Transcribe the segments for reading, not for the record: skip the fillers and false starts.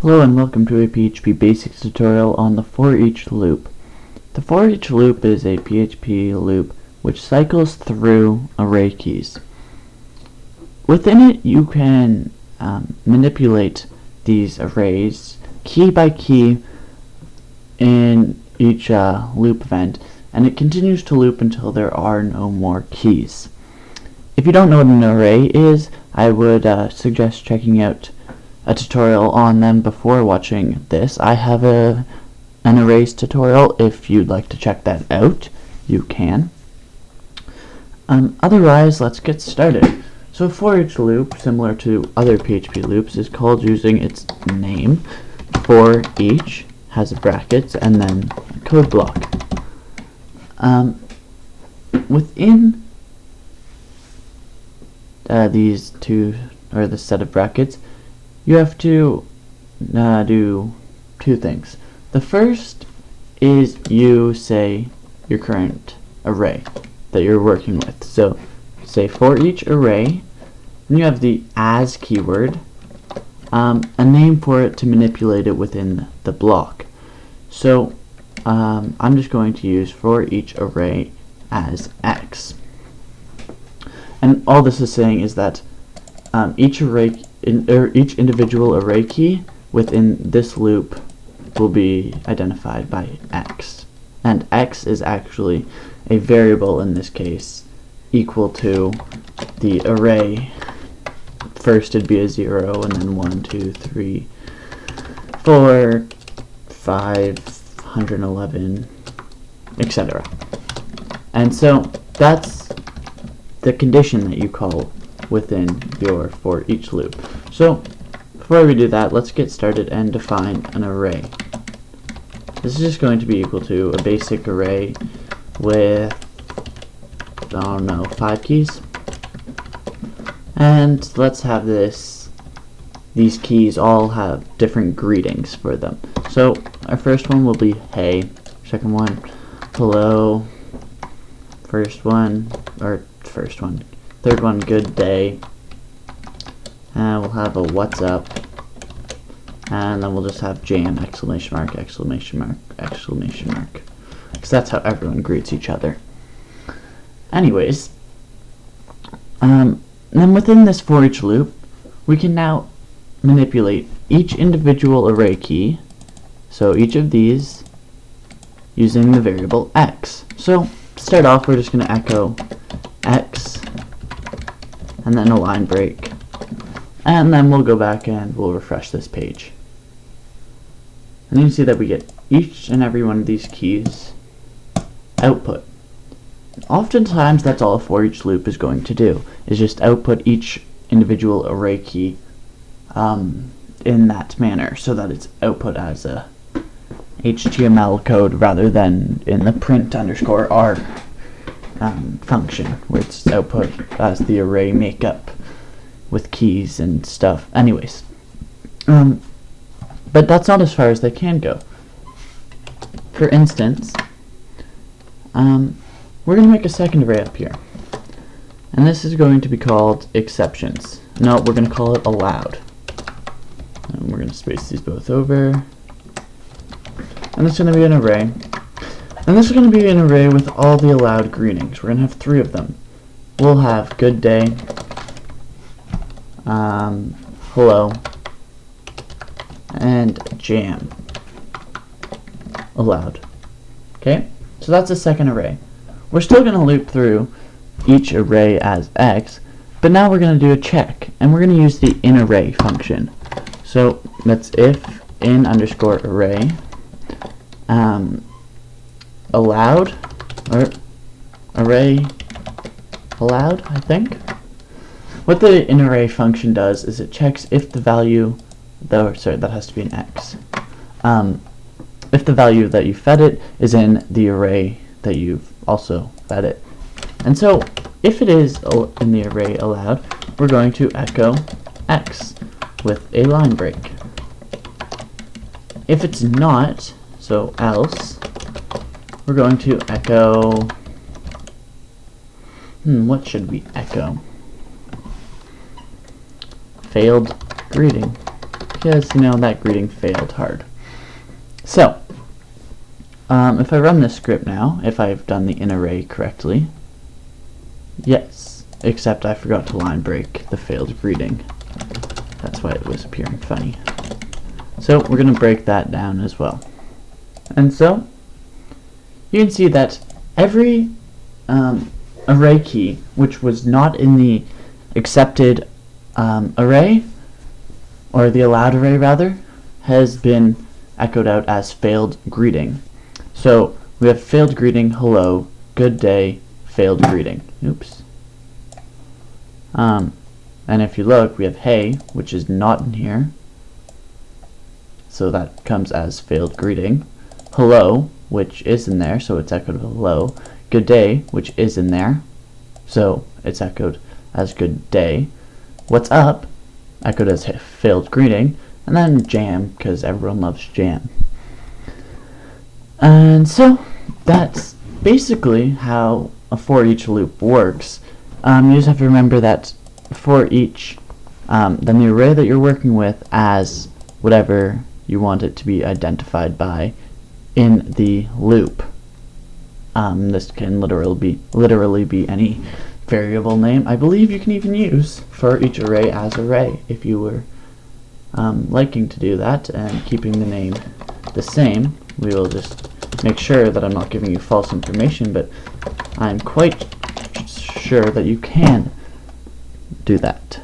Hello and welcome to a PHP Basics tutorial on the Foreach loop. The Foreach loop is a PHP loop which cycles through array keys. Within it you can manipulate these arrays key by key in each loop event, and it continues to loop until there are no more keys. If you don't know what an array is, I would suggest checking out a tutorial on them before watching this. I have an arrays tutorial. If you'd like to check that out, you can. Otherwise, let's get started. So for each loop, similar to other PHP loops, is called using its name. For each has brackets and then a code block. Within these two, or the set of brackets, you have to do two things. The first is you say your current array that you're working with. So say for each array, and you have the as keyword, a name for it to manipulate it within the block. So I'm just going to use for each array as x. And all this is saying is that each individual array key within this loop will be identified by x. And x is actually a variable in this case equal to the array. First it'd be a 0, and then 1, 2, 3, 4, 5, 111, etc. And so that's the condition that you call within your for each loop. So before we do that, let's get started and define an array. This is just going to be equal to a basic array with, I don't know, 5 keys. And let's have these keys all have different greetings for them. So our first one will be hey, second one hello, third one good day, and we'll have a what's up, and then we'll just have jam, exclamation mark, exclamation mark, exclamation mark, because that's how everyone greets each other. Anyways, then within this for each loop, we can now manipulate each individual array key, so each of these, using the variable x. So to start off, we're just going to echo x, and then a line break, and then we'll go back and we'll refresh this page. And you can see that we get each and every one of these keys output. Oftentimes that's all a for each loop is going to do, is just output each individual array key in that manner, so that it's output as a HTML code rather than in the print_r function, where it's output as the array makeup with keys and stuff. Anyways, but that's not as far as they can go. For instance, we're going to make a second array up here, and this is going to be called exceptions. No, we're going to call it allowed, and we're going to space these both over, and it's going to be an array. And this is going to be an array with all the allowed greetings. We're going to have 3 of them. We'll have good day, hello, and jam allowed. Okay, so that's a second array. We're still going to loop through each array as x, but now we're going to do a check, and we're going to use the inArray function. So that's if in_array allowed, or array allowed, I think. What the inArray function does is it checks if the value, that has to be an x, if the value that you fed it is in the array that you've also fed it. And so if it is in the array allowed, we're going to echo x with a line break. If it's not, so else, we're going to echo, what should we echo? Failed greeting. because, you know, that greeting failed hard. So, if I run this script now, if I've done the inArray correctly, yes, except I forgot to line break the failed greeting. That's why it was appearing funny. So we're going to break that down as well. And so, you can see that every array key, which was not in the accepted array, or the allowed array rather, has been echoed out as failed greeting. So we have failed greeting, hello, good day, failed greeting. Oops. And if you look, we have hey, which is not in here. So that comes as failed greeting. Hello, which is in there, so it's echoed hello. Good day, which is in there, so it's echoed as good day. What's up, echoed as failed greeting. And then jam, because everyone loves jam. And so that's basically how a for each loop works. You just have to remember that for each, then the array that you're working with as whatever you want it to be identified by in the loop. This can literally be any variable name. I believe you can even use for each array as array if you were liking to do that and keeping the name the same. We will just make sure that I'm not giving you false information, but I'm quite sure that you can do that.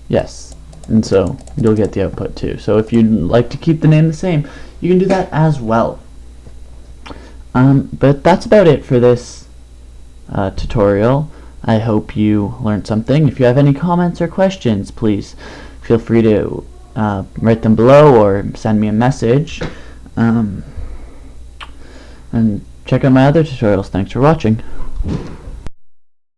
Yes, and so you'll get the output too. So if you'd like to keep the name the same, you can do that as well. But that's about it for this tutorial. I hope you learned something. If you have any comments or questions, please feel free to write them below or send me a message. And check out my other tutorials. Thanks for watching.